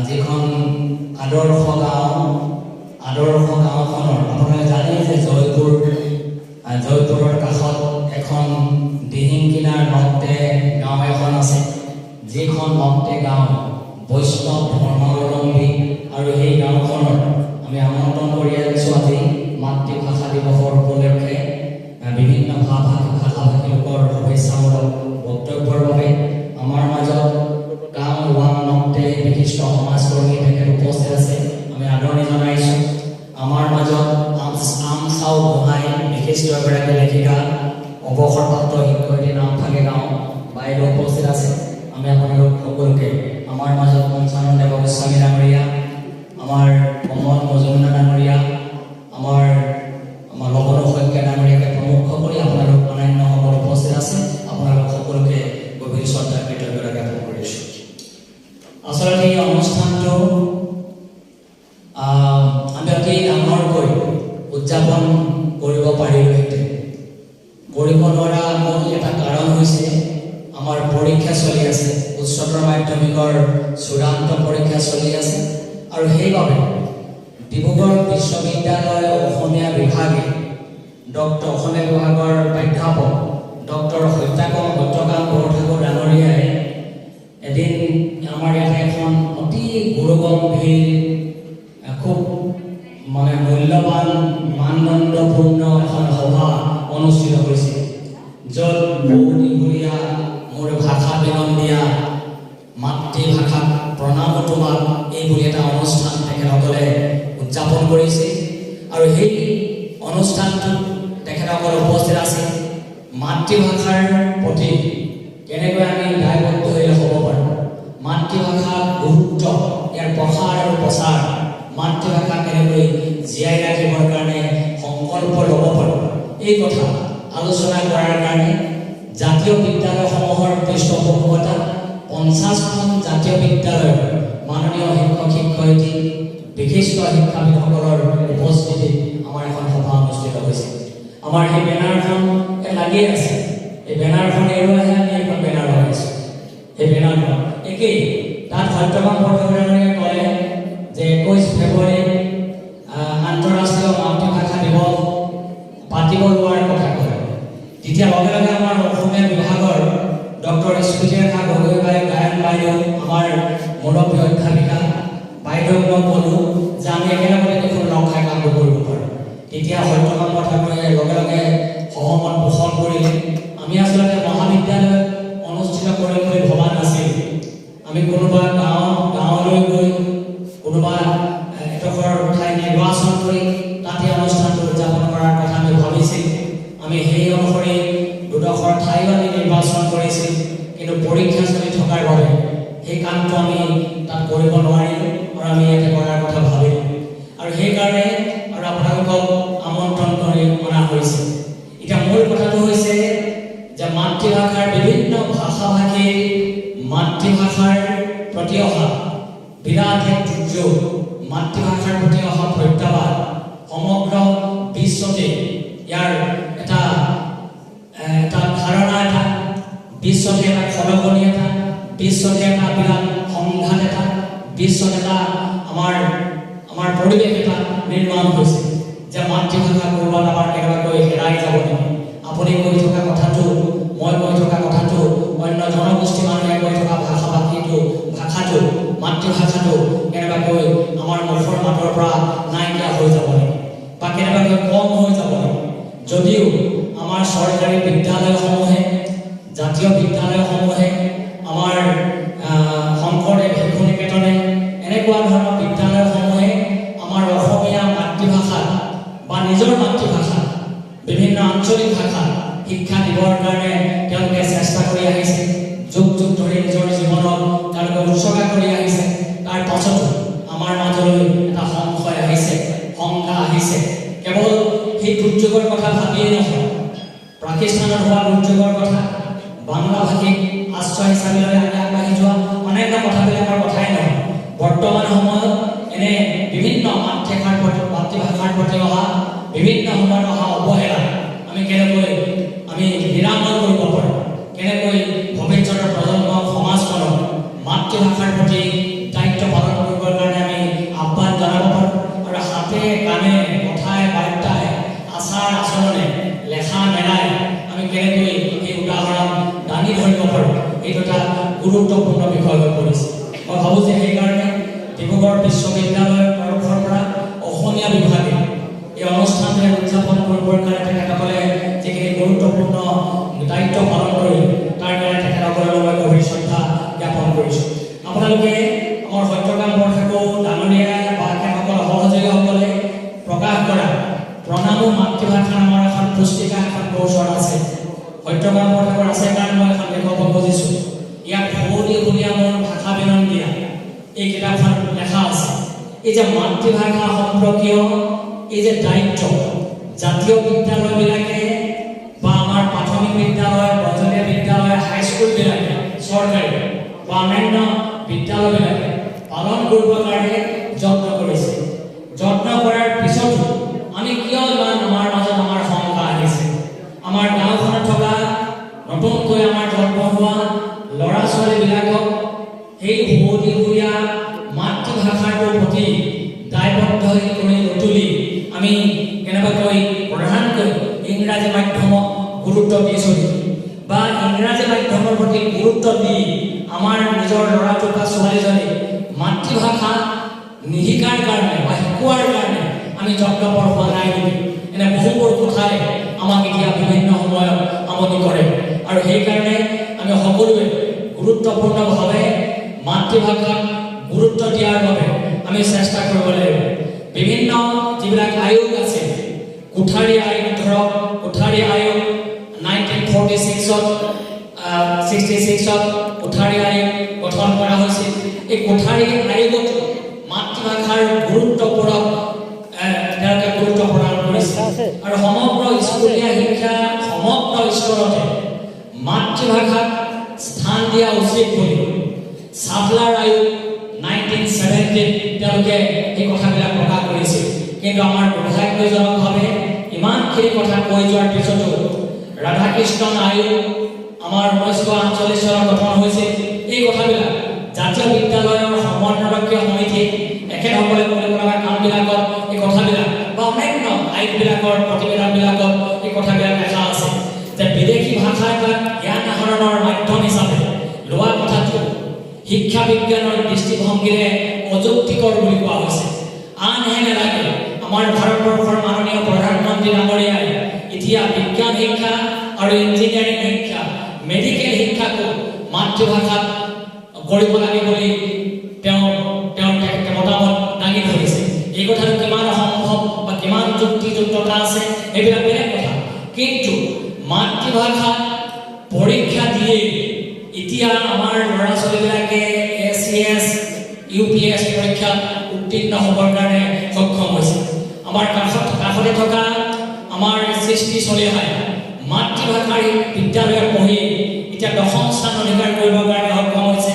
যিখন আদৰ্শ গাঁওখনৰ আপোনালোকে জানে যে জয়পুৰৰ কাষত এখন দিহিং কিনাৰ নক্তে গাঁও এখন আছে, যিখন নক্তে গাঁও বৈষ্ণৱ ধৰ্মাৱলম্বী। আৰু সেই গাঁওখনৰ আমি আমন্ত্ৰণ কৰি আনিছোঁ আজি মাতৃভাষা দিৱসৰ উপলক্ষে বিভিন্ন ভাষা-ভাষী লোকৰ শুভেচ্ছামূলক বক্তব্যৰ বাবে। আমাৰ মাজত গাঁও ওৱান নক্তে বিশিষ্ট সমাজকৰ্মী তেখেত উপস্থিত আছে, আমি আদৰণি জনাইছোঁ। আমাৰ মাজত আমচাও গোহাঁই বিশিষ্ট এগৰাকী লেখিকা, অৱসৰপ্ৰাপ্ত শিক্ষয়িত্ৰী নামফাকে গাঁও বাইদেউ উপস্থিত আছে, আমি আপোনালোক সকলোকে। আমাৰ মাজত পঞ্চানন্দ গোস্বামী ডাঙৰীয়া, আমাৰ কমল মজুমদাৰ ডাঙৰীয়া, আমাৰ লবন শইকীয়া ডাঙৰীয়াকে প্ৰমুখ কৰি আপোনালোক অন্যান্যসকল উপস্থিত আছে, আপোনালোক সকলোকে গভীৰ শ্ৰদ্ধা কৃতজ্ঞতা জ্ঞাপন কৰিছোঁ। আচলতে এই অনুষ্ঠানটো আমি অতি ডাঙৰকৈ উদযাপন কৰিব পাৰিলোহেঁতেন। কৰিব নোৱাৰা মূল এটা কাৰণ হৈছে আমাৰ পৰীক্ষা চলি আছে, উচ্চতৰ মাধ্যমিকৰ চূড়ান্ত পৰীক্ষা চলি আছে। আৰু সেইবাবে ডিব্ৰুগড় বিশ্ববিদ্যালয় অসমীয়া বিভাগে অসমীয়া বিভাগৰ প্ৰাধ্যাপক ডক্টৰ সত্যকাম বৰঠাকুৰ ডাঙৰীয়াই এদিন আমাৰ ইয়াতে এখন অতি গুৰুগম্ভীৰ, খুব মূল্যৱান মানদণ্ডপূৰ্ণ এখন সভা অনুষ্ঠিত হৈছিল, য'ত বহুদীঘলীয়া মোৰ ভাষা বিনন্দীয়া মাতৃভাষাক প্ৰণাম তোমাক এই বুলি এটা অনুষ্ঠান তেখেতসকলে উদযাপন কৰিছিল। আৰু সেই অনুষ্ঠানটোত তেখেতসকল উপস্থিত আছিল। মাতৃভাষাৰ প্ৰতি কেনেকৈ আমি দায়বদ্ধ হৈ হ'ব পাৰোঁ, মাতৃভাষাৰ গুৰুত্ব, ইয়াৰ প্ৰসাৰ আৰু প্ৰচাৰ, মাতৃভাষা কেনেকৈ জীয়াই ৰাখিবৰ কাৰণে সংকল্প ল'ব পাৰোঁ, এই কথা আলোচনা কৰাৰ কাৰণে জাতীয় বিদ্যালয়সমূহৰ পৃষ্ঠপোষকতা 50খন জাতীয় বিদ্যালয়ৰ মাননীয় শিক্ষক-শিক্ষয়িত্ৰী, বিশিষ্ট শিক্ষাবিদসকলৰ উপস্থিতিত আমাৰ এখন সভা অনুষ্ঠিত হৈছে। আমাৰ সেই বেনাৰখন লাগি আছে, এই বেনাৰখন এৰুৱাইহে আমি এখন বেনাৰ লগাইছোঁ। সেই বেনাৰখন একেই, তাত সত্যকাম বৰঠাকুৰে ক'লে যে 21 ফেব্ৰুৱাৰীত আন্তঃৰাষ্ট্ৰীয় মাতৃভাষা দিৱস পাতিব লোৱাৰ কথা কয়। তেতিয়া লগে লগে আমাৰ অসমীয়া বিভাগৰ ডক্টৰ স্মৃতিৰেখা গগৈ গায়ন বাইদেউ, আমাৰ মুৰব্বী অধ্যাপিকা বাইদেউক মই ক'লোঁ যে আমি একেলগে দেখোন লগ খাই কামটো কৰিব পাৰোঁ। তেতিয়া সত্যকাম বৰঠাকুৰে লগে লগে সহমত পোষণ কৰিলে। আমি আচলতে মহাবিদ্যালয়ত অনুষ্ঠিত কৰিম বুলি ভবা নাছিলোঁ। আমি কোনোবা গাঁৱলৈ গৈ কোনোবা এডোখৰ ঠাই নিৰ্বাচন কৰি তাতে অনুষ্ঠানটো উদযাপন কৰাৰ কথা আমি ভাবিছিলোঁ। আমি সেই অনুসৰি দুডোখৰ ঠাইও আমি নিৰ্বাচন কৰিছিলোঁ, কিন্তু পৰীক্ষা চলি থকাৰ বাবে সেই কামটো আমি তাত কৰিব নোৱাৰিলোঁ আৰু আমি ইয়াতে কৰাৰ কথা ভাবিলোঁ। আৰু সেইকাৰণে আৰু আপোনালোকক আমন্ত্ৰণ কৰি অনা হৈছে। এতিয়া মূল কথাটো হৈছে যে মাতৃভাষাৰ বিভিন্ন ভাষা-ভাষীৰ মাতৃভাষাৰ প্ৰতি অহা বিৰাট এক দুৰ্যোগ, মাতৃভাষাৰ প্ৰতি অহা প্ৰত্যাহ্বান সমগ্ৰ বিশ্বতে ইয়াৰ এটা ধাৰণা, এটা বিশ্বতে এটা খলকনি, এটা বিশ্বতে এটা বিৰাট সংঘাত, এটা বিশ্বত এটা আমাৰ পৰিৱেশ এটা নিৰ্মাণ হৈছে যে মাতৃভাষা ক'ৰবাত আমাৰ কেনেবাকৈ হেৰাই যাব নেকি। আপুনি কৈ থকা কথাটো, মই কৈ থকা কথাটো, অন্য জনগোষ্ঠী মানুহে কৈ থকা ভাষাটো, মাতৃভাষাটো কেনেবাকৈ আমাৰ মুখৰ মাতৰ পৰা নাইকিয়া হৈ যাব নেকি বা কেনেবাকৈ কম হৈ যাব নেকি। যদিও আমাৰ চৰকাৰী বিদ্যালয়সমূহে, জাতীয় বিদ্যালয়সমূহে, আমাৰ শংকৰদেৱ শিশু নিকেতনে, এনেকুৱা ধৰণৰ বিদ্যালয়সমূহে আমাৰ অসমীয়া মাতৃভাষা বা নিজৰ মাতৃভাষা বিভিন্ন আঞ্চলিক ভাষা শিক্ষা দিবৰ কাৰণে তেওঁলোকে চেষ্টা কৰি আহিছে, যুগ যুগ ধৰি নিজৰ জীৱনত তেওঁলোকে উৎসৰ্গা কৰি আহিছে। তাৰ পাছতো আমাৰ মাজলৈ এটা সংশয় আহিছে, শংকা আহিছে। কেৱল সেই দুৰ্যোগৰ কথা ভাবিয়েই নহয়, পাকিস্তানত হোৱা দুৰ্যোগৰ কথা, বাংলাভাষীক আশ্ৰয় হিচাপে লৈ আমি আগবাঢ়ি যোৱা অন্যান্য কথাবিলাকৰ কথাই নহয়, বৰ্তমান সময়ত এনে বিভিন্ন মাতৃভাষাৰ প্ৰতি অহা বিভিন্ন সময়ত অহা অৱহেলা আমি কেনেকৈ নিৰাময় কৰিব পাৰোঁ, কেনেকৈ ভৱিষ্যতৰ প্ৰজন্ম সমাজখনক মাতৃভাষা মাতৃভাষাৰ প্ৰতি দায়িত্ব পালন কৰিবৰ কাৰণে আমি আহ্বান জনাব পাৰোঁ আৰু হাতে কাণে কথাই বাৰ্তাই আচাৰ আচৰণে লেখা মেলাই আমি কেনেকৈ এই উদাহৰণ দাঙি ধৰিব পাৰোঁ এইটো এটা গুৰুত্বপূৰ্ণ বিষয় হৈ পৰিছে। মই ভাবোঁ যে সেইকাৰণে ডিব্ৰুগড় বিশ্ববিদ্যালয়ৰ তৰফৰ পৰা অসমীয়া বিভাগে এই অনুষ্ঠানটোৱে উদযাপন কৰিবৰ কাৰণে তেখেতসকলে যিখিনি গুৰুত্বপূৰ্ণ দায়িত্ব পালন কৰিলে তাৰ কাৰণে তেখেতসকলৰ মই গভীৰ শ্ৰদ্ধা জ্ঞাপন কৰিছোঁ। আপোনালোকে আমাৰ সত্যকাম বৰঠাকুৰ ডাঙৰীয়া বা তেখেতসকলৰ সহযোগীসকলে প্ৰকাশ কৰা প্ৰণামো মাতৃভাষা নামৰ এখন পুস্তিকা এখন কৌশল আছে। সত্যকাম বৰঠাকুৰ আছে কাৰণ মই এখন লেখক বুজিছোঁ। ইয়াত সৰুদি বুলিয়া মোৰ ভাষা বিনন্দিয়া এই কিতাপখন লেখা আছে। এই যে মাতৃভাষা সম্পৰ্কীয় এই যে দায়িত্ব জাতীয় বিদ্যালয়বিলাকে বা আমাৰ প্ৰাথমিক বিদ্যালয় মজলীয়া বিদ্যালয় হাইস্কুলবিলাকে চৰকাৰী বা অন্যান্য বিদ্যালয়বিলাকে পালন কৰিবৰ কাৰণে যত্ন কৰিছে। যত্ন কৰাৰ পিছতো আমি কিয় ইমান আমাৰ মাজত আমাৰ শংকা আহিছে? আমাৰ গাঁওখনত থকা নতুনকৈ আমাৰ জন্ম হোৱা ল'ৰা ছোৱালীবিলাকক সেই শুৱলীয়া মাতৃভাষাটোৰ প্ৰতি দায়বদ্ধ কৰি নুতুলি আমি কেনেবাকৈ প্ৰধানকৈ ইংৰাজী মাধ্যমক গুৰুত্ব দি চলি বা ইংৰাজী মাধ্যমৰ প্ৰতি গুৰুত্ব দি আমাৰ নিজৰ ল'ৰাটো বা ছোৱালীজনী মাতৃভাষা নিশিকাৰ কাৰণে বা শিকোৱাৰ কাৰণে আমি যত্নপৰ হোৱা নাই নেকি? এনে বহুবোৰ কথাই আমাক এতিয়া বিভিন্ন সময়ত আমনি কৰে আৰু সেইকাৰণে আমি সকলোৱে গুৰুত্বপূৰ্ণভাৱে মাতৃভাষাক গুৰুত্ব দিয়াৰ বাবে আমি চেষ্টা কৰিব লাগিব। বিভিন্ন যিবিলাক আয়োগ আছে, কোঠাৰী আয়োগ ধৰক, কোঠাৰী আয়োগ 1966ত কোঠাৰী আয়োগ গঠন কৰা হৈছিল। এই কোঠাৰী আয়োগত মাতৃভাষাৰ গুৰুত্বপূৰ্ণ তেওঁলোকে গুৰুত্ব প্ৰদান কৰিছে আৰু সমগ্ৰ স্কুলীয়া শিক্ষা সমগ্ৰ স্তৰতে মাতৃভাষাক স্থান দিয়া উচিত বুলি চাবলাৰ আয়োগ 1970 তেওঁলোকে এই কথাবিলাক প্ৰকাশ কৰিছিল। কিন্তু আমাৰ দুৰ্ভাগ্যজনকভাৱে ইমানখিনি কথা কৈ যোৱাৰ পিছতো ৰাধাকৃষ্ণন আয়োগ আমাৰ 1948 চনত গঠন হৈছিল। এই কথাবিলাক জাতীয় বিদ্যালয়ৰ সমন্বয়ৰক্ষীয় সমিতি একেসকলে কৰিব লগা কামবিলাকত এই কথাবিলাক বা অন্যান্য আয়োগবিলাকৰ প্ৰতিবেদনবিলাকত এই কথাবিলাক লেখা আছে যে বিদেশী ভাষা এটা জ্ঞান আহৰণৰ মাধ্যম হিচাপে লোৱা কথাটো শিক্ষা বিজ্ঞানৰ দৃষ্টিভংগীৰে অযুক্তিকৰ বুলি কোৱা হৈছে। আনহে নালাগে আমাৰ ভাৰতবৰ্ষৰ মাননীয় প্ৰধানমন্ত্ৰী ডাঙৰীয়াই এতিয়া বিজ্ঞান শিক্ষা আৰু ইঞ্জিনিয়াৰিং শিক্ষা মেডিকেল শিক্ষাকো মাতৃভাষাত কৰিব লাগে বুলি তেওঁ মতামত দাঙি ধৰিছে। এই কথাটো কিমান সম্ভৱ বা কিমান যুক্তিযুক্ততা আছে এইবিলাক বেলেগ কথা, কিন্তু মাতৃভাষা পৰীক্ষা দিয়ে এতিয়া আমাৰ ল'ৰা ছোৱালীবিলাকে SES UPS পৰীক্ষাত উত্তীৰ্ণ হ'বৰ কাৰণে সক্ষম হৈছে। আমাৰ কাষতে থকা আমাৰ সৃষ্টি চলি অহা মাতৃভাষাৰ বিদ্যালয়ত পঢ়ি এতিয়া 10ম স্থান অধিকাৰ কৰিবৰ কাৰণে সক্ষম হৈছে।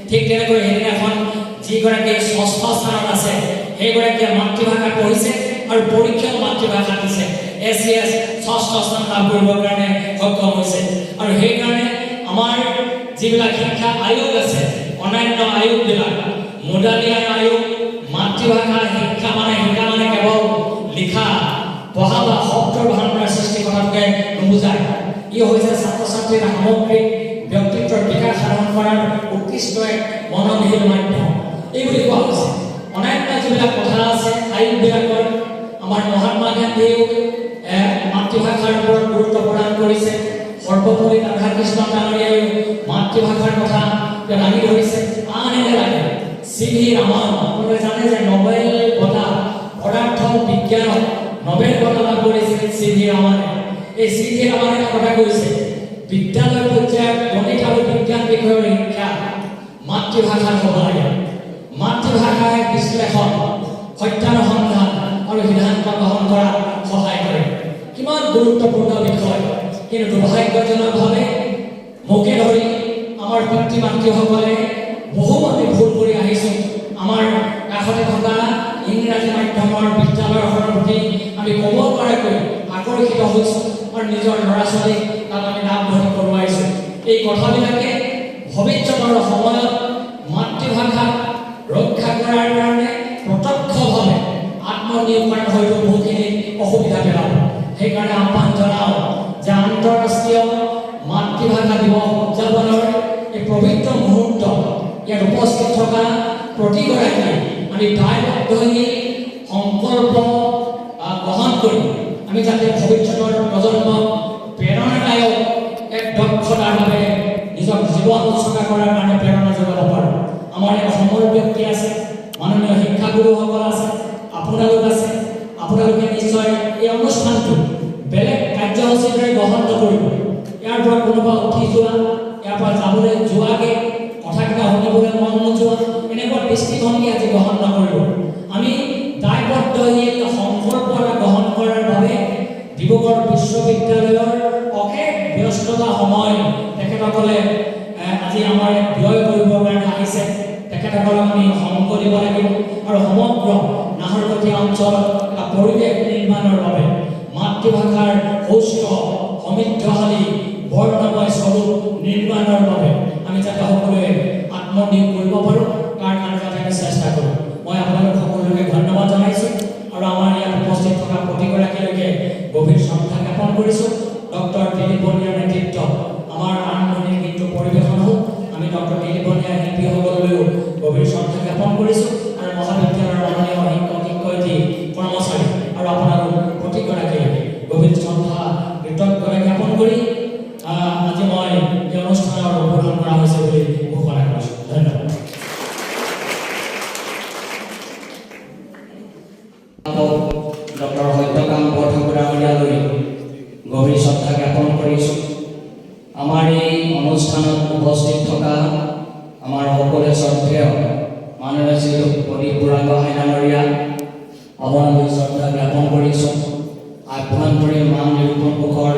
ঠিক তেনেকৈ সেইদিনাখন যিগৰাকী 6ষ্ঠ স্থানত আছে সেইগৰাকীয়ে মাতৃভাষাত পঢ়িছে আৰু পৰীক্ষাও মাতৃভাষাত দিছে। SES 6ষ্ঠ স্থান লাভ কৰিবৰ কাৰণে সক্ষম হৈছে। আৰু সেইকাৰণে আমাৰ যিবিলাক শিক্ষা আয়োগ আছে, অন্যান্য আয়োগবিলাক, মুডালিয়া আয়োগ, মাতৃভাষা শিক্ষা শিকা মানে কেৱল লিখা পঢ়া বা শব্দৰ ভাণ্ডাৰ সৃষ্টি কৰাটোকে নুবুজায়। ই হৈছে ছাত্ৰ ছাত্ৰীৰ সামগ্ৰিক ব্যক্তিত্বৰ বিকাশ সাধন কৰাৰ উৎকৃষ্ট এক মনোবিহীন মাধ্যম এই বুলি কোৱা হৈছে। অন্যান্য যিবিলাক কথা আছে আয়োগবিলাকৰ আমাৰ মহাত্মা গান্ধীয়েও মাতৃভাষাৰ ওপৰত গুৰুত্ব প্ৰদান কৰিছে। সৰ্বোপৰি ৰাধাকৃষ্ণ ডাঙৰীয়াই মাতৃভাষাৰ কথা দাঙি ধৰিছে। আন এনে CV ৰামান, আপোনালোকে জানে যে নোবেল বঁটা পদাৰ্থ বিজ্ঞানত নোবেল বঁটা লাভ কৰিছিল CV ৰামানে। এই CV ৰামানে কথা কৈছে বিদ্যালয় পৰ্যায়ত গণিত আৰু বিজ্ঞান বিষয়ৰ শিক্ষা মাতৃভাষাত হ'ব লাগে। মাতৃভাষাই বিশ্লেষণ, সত্যানুসন্ধান আৰু সিদ্ধান্ত গ্ৰহণ কৰাত সহায় কৰে। কিমান গুৰুত্বপূৰ্ণ বিষয়, কিন্তু দুৰ্ভাগ্যজনকভাৱে মোকে ধৰি আমাৰ পিতৃ মাতৃসকলে বহু আমি ভুল কৰি আহিছোঁ। আমাৰ কাষতে থকা ইংৰাজী মাধ্যমৰ বিদ্যালয়খনৰ প্ৰতি আমি ক'ব পৰাকৈ আকৰ্ষিত হৈছোঁ আৰু নিজৰ ল'ৰা ছোৱালীক তাত আমি নামভৰ্তি কৰোৱাইছোঁ। এই কথাবিলাকে ভৱিষ্যতৰ সময়ত মাতৃভাষা ইয়াত উপস্থিত থকা প্ৰতিগৰাকী আমি দায়বদ্ধ হৈ সংকল্প গ্ৰহণ কৰি আমি যাতে ভৱিষ্যতৰ প্ৰজন্মক প্ৰেৰণাদায়ক এক দক্ষতাৰ বাবে নিজক জীৱন উৎসৰ্গা কৰাৰ কাৰণে প্ৰেৰণা যোগাব পাৰোঁ। আমাৰ ইয়াত অসমৰ ব্যক্তি আছে, মাননীয় শিক্ষাগুৰুসকল আছে, আপোনালোক আছে। আপোনালোকে নিশ্চয় এই অনুষ্ঠানটো বেলেগ কাৰ্যসূচীৰ দৰে গ্ৰহণ নকৰিব। ইয়াৰ পৰা কোনোবা উঠি যোৱা, ইয়াৰ পৰা যাবলৈ যোৱাকৈ কথাকেইটা শুনিবলৈ মন নোযোৱা এনেকুৱা দৃষ্টিভংগী আজি গ্ৰহণ নকৰিব। আমি দায়বদ্ধ হৈ সংকল্প এটা গ্ৰহণ কৰাৰ বাবে ডিব্ৰুগড় বিশ্ববিদ্যালয়ৰ অশেষ ব্যস্ততা সময় তেখেতসকলে আজি আমাৰ ব্যয় কৰিবৰ কাৰণে আহিছে। তেখেতসকলক আমি সংগ দিব লাগিব আৰু সমগ্ৰ নাহৰকটীয়া অঞ্চলত এটা পৰিৱেশ নিৰ্মাণৰ বাবে মাতৃভাষাৰ সুস্থ সমৃদ্ধশালী বৰ্ণময় স্বৰূপ নিৰ্মাণৰ বাবে আমি যাতে সকলোৱে আত্মনিয়োগ কৰিব পাৰোঁ তাৰ কাৰণে যাতে আমি চেষ্টা কৰোঁ। মই আপোনালোক সকলোকে ধন্যবাদ জনাইছোঁ আৰু আমাৰ ইয়াত উপস্থিত থকা প্ৰতিগৰাকীলৈকে গভীৰ শ্ৰদ্ধা জ্ঞাপন কৰিছোঁ। ডক্টৰ দিলীপ বনিয়াৰ নেতৃত্বত আমাৰ আৰম্ভণিৰ গীতটো পৰিৱেশন হ'ল। আমি ডক্টৰ দিলীপ বনিয়াৰ শিল্পীসকললৈও গভীৰ শ্ৰদ্ধা জ্ঞাপন কৰিছোঁ আৰু মহাবিদ্যালয়ৰ মাননীয় শিক্ষক শিক্ষয়িত্ৰী কৰ্মচাৰী আৰু আপোনালোক প্ৰতিগৰাকীলৈকে গভীৰ শ্ৰদ্ধা কৃতজ্ঞতা জ্ঞাপন কৰি আজি মই এই অনুষ্ঠানৰ উদ্বোধন কৰা হৈছে বুলি ঘোষণা কৰিছোঁ। ধন্যবাদ। ডক্টৰ সত্যকাম বৰঠাকুৰামলৈ গভীৰ শ্ৰদ্ধা জ্ঞাপন কৰিছোঁ। আমাৰ এই অনুষ্ঠানত উপস্থিত থকা আমাৰ সকলোৱে শ্ৰদ্ধেয় মাননীয় শ্ৰী প্ৰদীপ বুঢ়াগোহাঁই ডাঙৰীয়া অৱনমিত শ্ৰদ্ধা জ্ঞাপন কৰিছোঁ। আভ্যন্তৰীণ মান নিৰূপণ কোষৰ